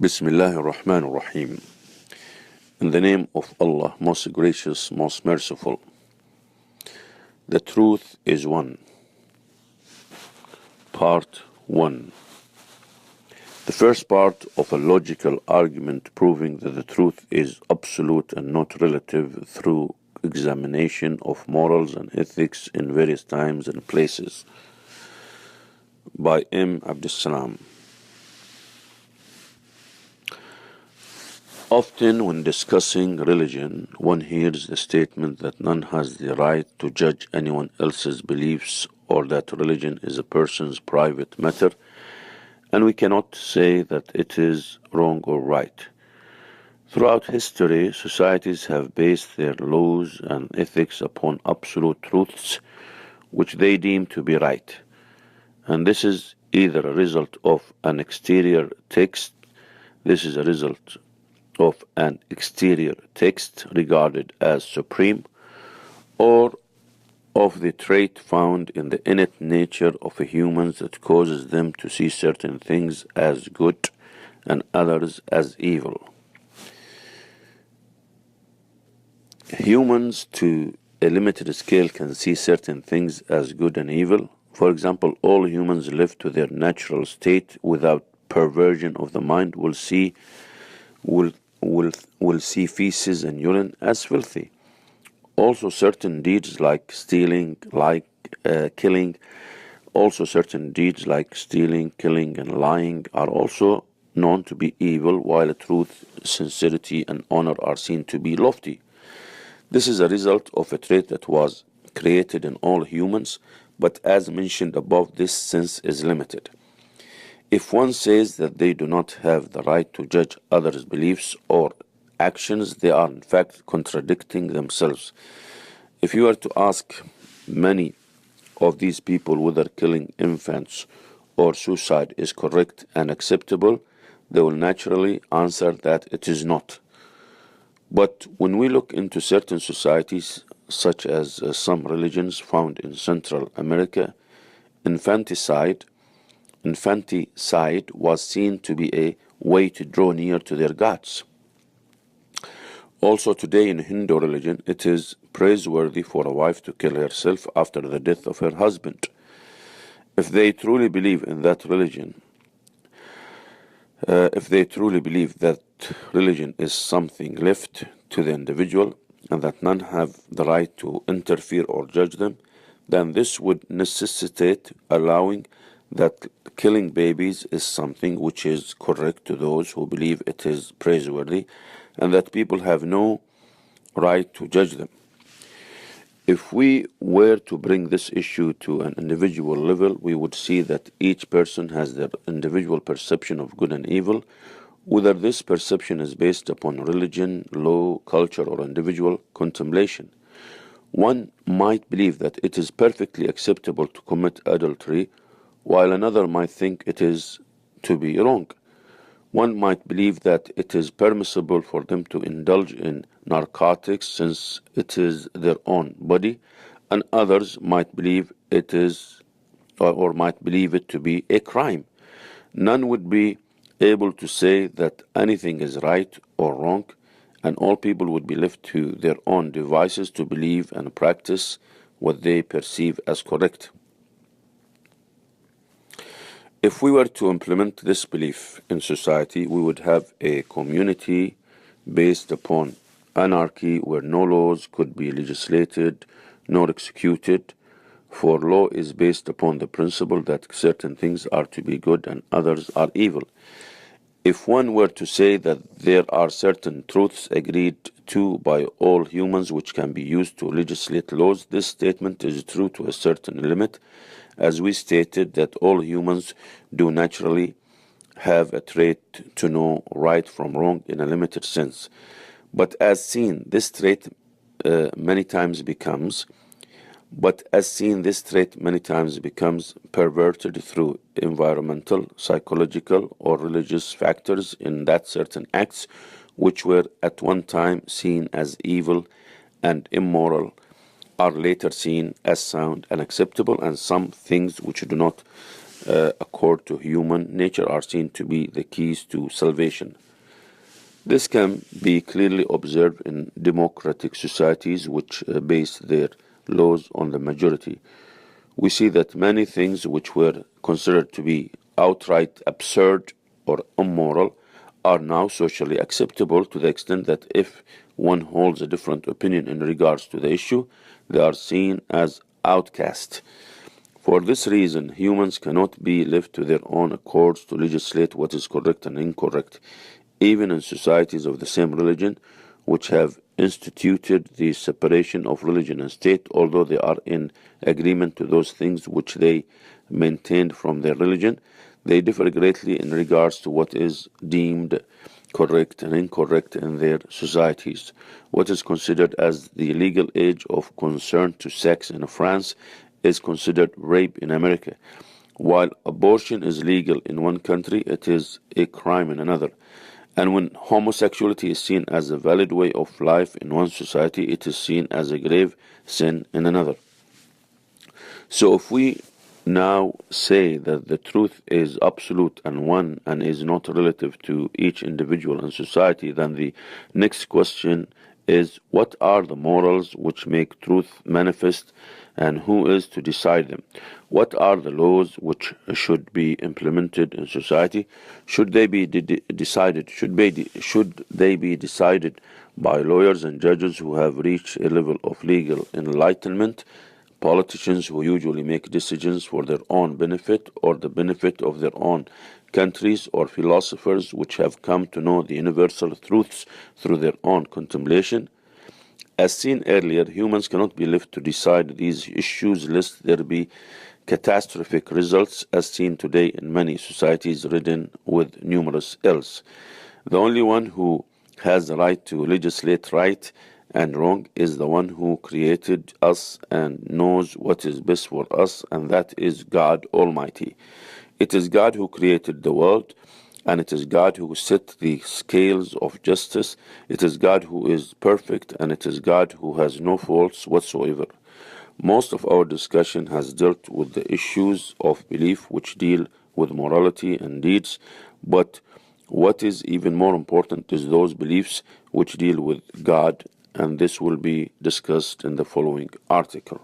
Bismillah ar-Rahman ar-Rahim. In the name of Allah, most gracious, most merciful. The truth is one. Part 1. The first part of a logical argument proving that the truth is absolute and not relative through examination of morals and ethics in various times and places. By M. Abdus Salam. Often when discussing religion, one hears the statement that none has the right to judge anyone else's beliefs or that religion is a person's private matter, and we cannot say that it is wrong or right. Throughout history, societies have based their laws and ethics upon absolute truths which they deem to be right, and this is either a result of an exterior text, regarded as supreme, or of the trait found in the innate nature of humans that causes them to see certain things as good and others as evil. Humans, to a limited scale, can see certain things as good and evil. For example, all humans left to their natural state without perversion of the mind will see feces and urine as filthy. Also certain deeds like stealing, killing, and lying are also known to be evil, while truth, sincerity, and honor are seen to be lofty. This is a result of a trait that was created in all humans, but as mentioned above, this sense is limited. If one says that they do not have the right to judge others' beliefs or actions, they are in fact contradicting themselves. If you were to ask many of these people whether killing infants or suicide is correct and acceptable, they will naturally answer that it is not. But when we look into certain societies, such as some religions found in Central America, infanticide was seen to be a way to draw near to their gods. Also today in Hindu religion, it is praiseworthy for a wife to kill herself after the death of her husband. If they truly believe that religion is something left to the individual and that none have the right to interfere or judge them, then this would necessitate allowing that killing babies is something which is correct to those who believe it is praiseworthy, and that people have no right to judge them. If we were to bring this issue to an individual level, we would see that each person has their individual perception of good and evil, whether this perception is based upon religion, law, culture, or individual contemplation. One might believe that it is perfectly acceptable to commit adultery, while another might think it is to be wrong. One might believe that it is permissible for them to indulge in narcotics since it is their own body, and others might believe it to be a crime. None would be able to say that anything is right or wrong, and all people would be left to their own devices to believe and practice what they perceive as correct. If we were to implement this belief in society, we would have a community based upon anarchy where no laws could be legislated nor executed, for law is based upon the principle that certain things are to be good and others are evil. If one were to say that there are certain truths agreed to by all humans which can be used to legislate laws, this statement is true to a certain limit, as we stated that all humans do naturally have a trait to know right from wrong in a limited sense. But as seen, this trait many times becomes perverted through environmental, psychological, or religious factors, in that certain acts which were at one time seen as evil and immoral are later seen as sound and acceptable, and some things which do not accord to human nature are seen to be the keys to salvation. This can be clearly observed in democratic societies which base their laws on the majority. We see that many things which were considered to be outright absurd or immoral are now socially acceptable, to the extent that if one holds a different opinion in regards to the issue, they are seen as outcast. For this reason, humans cannot be left to their own accords to legislate what is correct and incorrect, even in societies of the same religion, which have instituted the separation of religion and state, although they are in agreement to those things which they maintained from their religion. They differ greatly in regards to what is deemed correct and incorrect in their societies. What is considered as the legal age of consent to sex in France is considered rape in America. While abortion is legal in one country, it is a crime in another. And when homosexuality is seen as a valid way of life in one society, it is seen as a grave sin in another. So if we now say that the truth is absolute and one and is not relative to each individual and society, then the next question is, what are the morals which make truth manifest, and who is to decide them? What are the laws which should be implemented in society? Should they be decided? Should they be decided by lawyers and judges who have reached a level of legal enlightenment, politicians who usually make decisions for their own benefit or the benefit of their own countries, or philosophers which have come to know the universal truths through their own contemplation? As seen earlier, humans cannot be left to decide these issues lest there be catastrophic results, as seen today in many societies ridden with numerous ills. The only one who has the right to legislate right and wrong is the one who created us and knows what is best for us, and that is God Almighty. It is God who created the world, and it is God who set the scales of justice. It is God who is perfect, and it is God who has no faults whatsoever. Most of our discussion has dealt with the issues of belief which deal with morality and deeds, but what is even more important is those beliefs which deal with God, and this will be discussed in the following article.